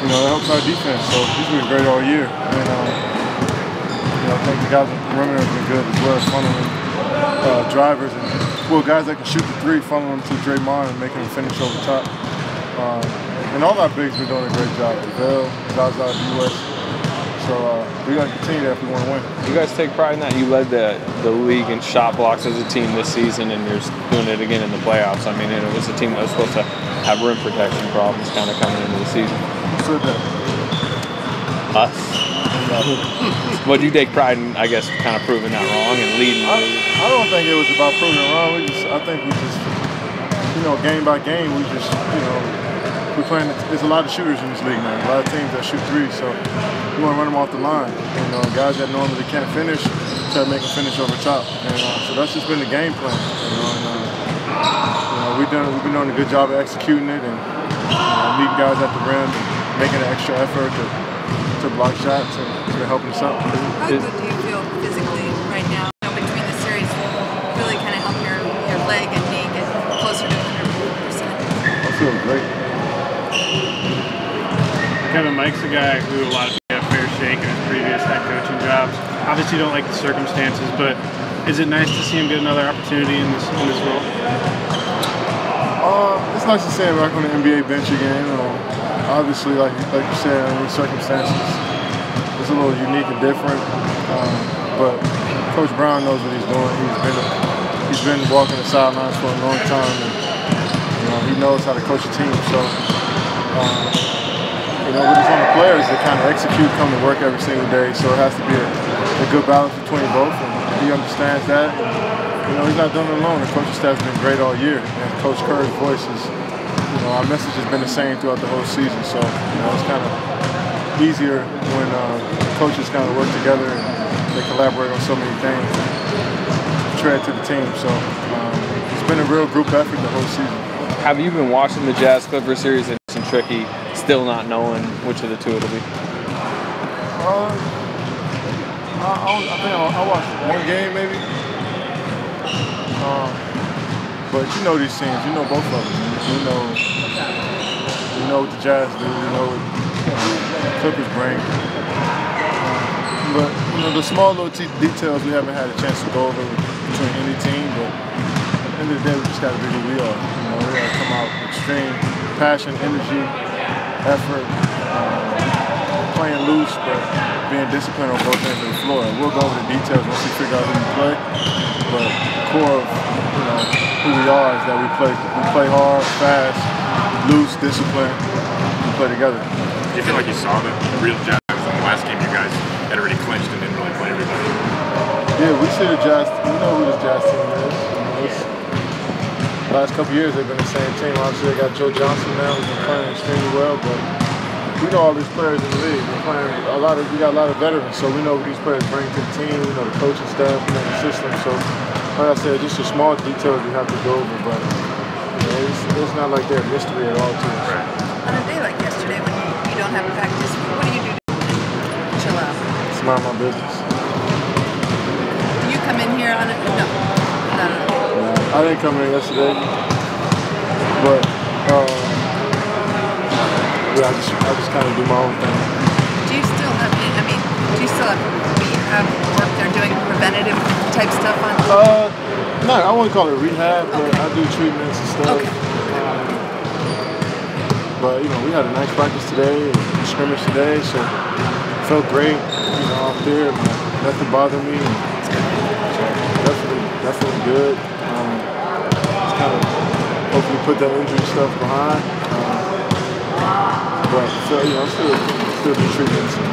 that helps our defense. So he's been great all year. And I think the guys on the perimeter have been good as well, funneling drivers and guys that can shoot the three, funneling them to Draymond and making them finish over top. And all our bigs been doing a great job. Bell, Zaza, US. So we got to continue that if we want to win. You guys take pride in that. You led the league in shot blocks as a team this season, and you're doing it again in the playoffs. I mean, it was a team that was supposed to have rim protection problems kind of coming into the season. Who said that? Us. Well, you take pride in, I guess, kind of proving that wrong and leading the league. I don't think it was about proving it wrong. I think we just, game by game, we're playing. There's a lot of shooters in this league now. A lot of teams that shoot threes, so we want to run them off the line. Guys that normally can't finish, try to make them finish over top. And so that's just been the game plan. We've been doing a good job of executing it and meeting guys at the rim and making an extra effort to block shots and to help us out. How good do you feel physically right now? Between the series, really kind of help your leg and knee get closer to 100%. I feel great. Kevin, Mike's a guy who a lot of people have fair shake in his previous head coaching jobs. Obviously, you don't like the circumstances, but is it nice to see him get another opportunity in this role? It's nice to see him back on the NBA bench again. Obviously, like you said, in these circumstances, it's a little unique and different. But Coach Brown knows what he's doing. He's been walking the sidelines for a long time, and he knows how to coach a team. So, what it's on the players to kind of execute, come to work every single day. So it has to be a good balance between both, and he understands that. And, he's not doing it alone. The coaching staff's been great all year, and Coach Kerr's voice is. Our message has been the same throughout the whole season, so it's kind of easier when coaches kind of work together and they collaborate on so many things and tread to the team. So it's been a real group effort the whole season. Have you been watching the Jazz Clippers series and it's tricky, still not knowing which of the two it'll be? I think I watched one game maybe. But these teams, both of them. You know what the Jazz do, you know what the Clippers bring. But the small little details we haven't had a chance to go over between any team. But at the end of the day, we just got to be who we are. We got to come out with extreme passion, energy, effort, playing loose, but being disciplined on both ends of the floor. And we'll go over the details once we figure out who we play. But the core of who we are is that we play hard, fast, loose, disciplined, we play together. Do you feel like you saw the real Jazz in the last game? You guys had already clinched and didn't really play everybody. Yeah, we see the Jazz. We know who this Jazz team is. The last couple years they've been the same team. Obviously they got Joe Johnson now, who's been playing extremely well, but we know all these players in the league. We got a lot of veterans, so we know what these players bring to the team. We know the coaching staff, we know the system. So, like I said, just the small details we have to go over, but it's not like they're a mystery at all to us. On a day like yesterday when you don't have practice, what do you do to chill out? It's mind my business. You come in here on it? No. I didn't come in yesterday, but I just kind of do my own thing. Do you still have? Work there doing preventative type stuff on? No, I wouldn't call it rehab, but I do treatments and stuff. Okay. But we had a nice practice today, and scrimmage today, so it felt great. Out there, nothing bothered me. So definitely good. Just kind of hopefully put that injury stuff behind. But still do treatments and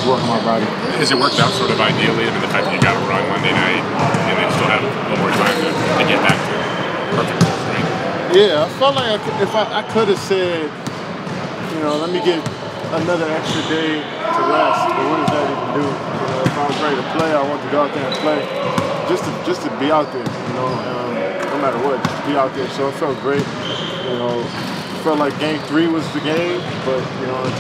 work on my body. Has it worked out sort of ideally? I mean, the fact that you got a run Monday night and then still have a little more time to get back to perfect full strength. Yeah, I felt like if I could have said, let me get another extra day to rest. But what does that even do? If I was ready to play, I want to go out there and play. Just to be out there, no matter what, just be out there. So it felt great. Felt like game 3 was the game, but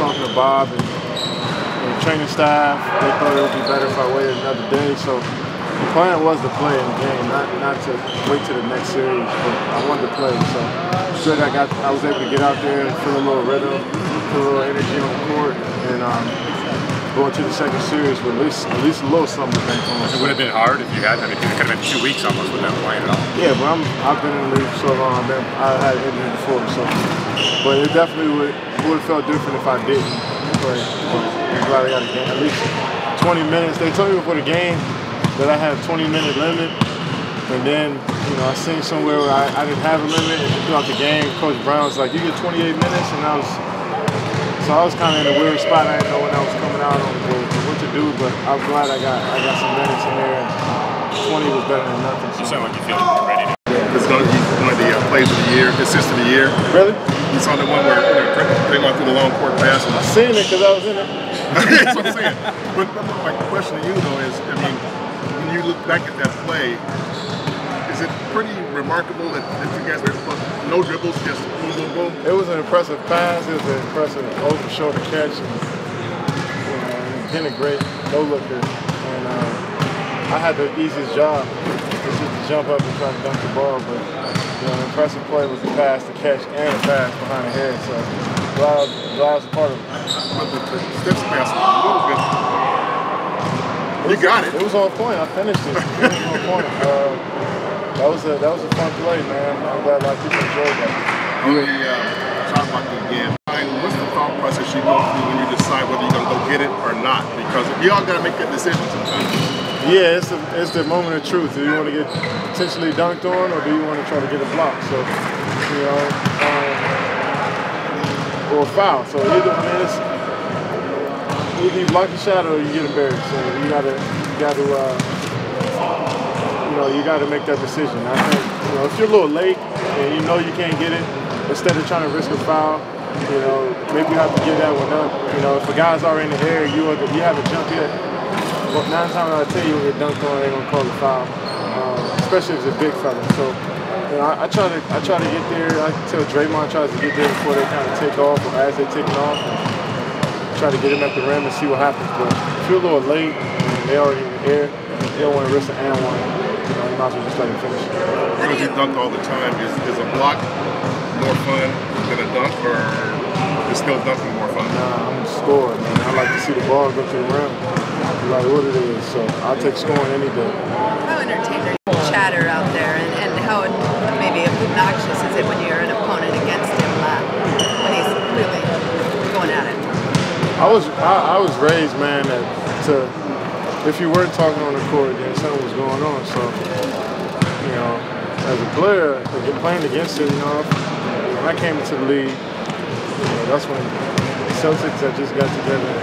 talking to Bob and the training staff, they thought it would be better if I waited another day. So the plan was to play in the game, not to wait till the next series. But I wanted to play, so I was able to get out there and feel a little rhythm, a little energy on the court, and going to the second series with at least a little something to bank on. It would have been hard if you had. I mean, it could have been 2 weeks almost without playing at all. Yeah, but I've been in the league for so long. I had injury before, so. But it definitely would have felt different if I didn't play. I'm glad I got a game, at least 20 minutes. They told me before the game that I had a 20-minute limit, and then I seen somewhere where I didn't have a limit. And throughout the game, Coach Brown was like, "You get 28 minutes," and I was kind of in a weird spot. I didn't know when I was coming out on what to do, but I'm glad I got some minutes in there. And 20 was better than nothing. So. You sound like you feel like you're ready to. It's going to be one of the plays of the year, assist of the year. Really? You saw the one where Draymond threw the long court pass. I seen it because I was in it. That's what I'm saying. But my question to you though is, I mean, when you look back at that play, is it pretty remarkable that you guys were no dribbles, just boom, boom, boom? It was an impressive pass. It was an impressive over-shoulder catch. And, been a great no-looker. And I had the easiest job. It's just to jump up and try to dunk the ball. But an impressive play was the pass, the catch, and the pass behind the head. So glad I was a part of it. But the steps pass was a little bit. You got it. It was on point. I finished it. It was on point. That was a fun play, man. I'm glad a lot of people enjoyed that. On the shot clock again, what's the thought process you go through when you decide whether you're going to go get it or not? Because we all got to make that decision sometimes. Yeah, it's the moment of truth. Do you want to get potentially dunked on, or do you want to try to get a block? So, or a foul. So either you block the shot or you get embarrassed. So you gotta make that decision. I think if you're a little late and you can't get it, instead of trying to risk a foul, maybe you have to give that one up. If a guy's already in the air, you haven't jumped yet. Well, 9 times out of 10 you get dunked on, they're gonna call a foul, especially if it's a big fella. So I try to get there. I tell Draymond tries to get there before they kind of take off or as they're taking off. And try to get him at the rim and see what happens. But if you're a little late and they're already in the air, you don't want to risk an and one. You might as well just let him finish. Because you dunk all the time, is a block more fun than a dunk, or is still dunking more fun? Nah, I'm a scorer, man. I like to see the ball go to the rim, no matter what it is. So I'll take scoring any day. How entertaining chatter out there, and how maybe obnoxious is it when you're an opponent against him when he's really going at it? I was raised, man, if you weren't talking on the court, then something was going on. So, as a player, playing against it, when I came into the league, that's when the Celtics that just got together,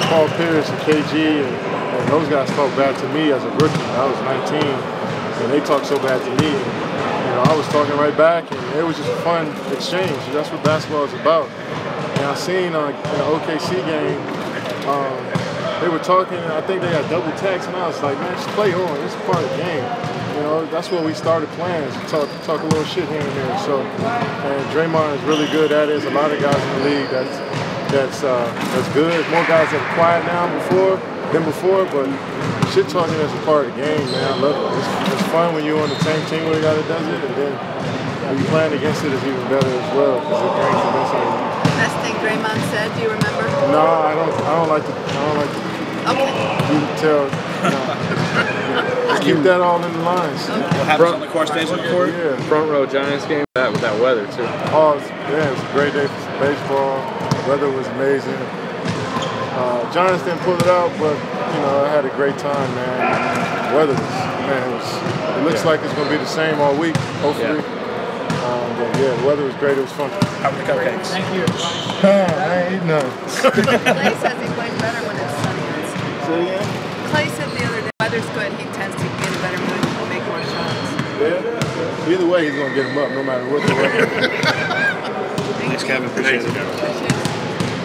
Paul Pierce and KG, and those guys talked bad to me as a rookie. I was 19, and they talked so bad to me. And, I was talking right back, and it was just a fun exchange. That's what basketball is about. And I seen in the OKC game, they were talking, I think they got double text, and I was like, man, just play on. It's part of the game. That's where we started playing, is talk a little shit here and there. So, and Draymond is really good at it. There's a lot of guys in the league that's good. More guys that are quiet now than before, but shit talking is a part of the game, man. I love it. It's fun when you're on the same team with a guy that does it, and then when you're playing against it, it's even better as well, because it brings the best out of you. Best thing Draymond said, do you remember? No, I don't like to. Okay. You can tell. Just keep that all in the lines. Okay. What happens on the court stays on the court? Yeah. Front row Giants game with that weather too. Oh, it was a great day for baseball. Weather was amazing. Giants didn't pull it out, but I had a great time, man. Weather it looks like it's gonna be the same all week, hopefully. Yeah. But yeah, the weather was great. It was fun. How were the cupcakes? Thank you. I ain't none. Clay says he plays better when it's sunny. Say it again? Clay said the other day, weather's good, he tends to be in a better mood and make more shots. Yeah. Either way, he's gonna get him up, no matter what the weather. Thanks, Kevin. Appreciate it. Appreciate it.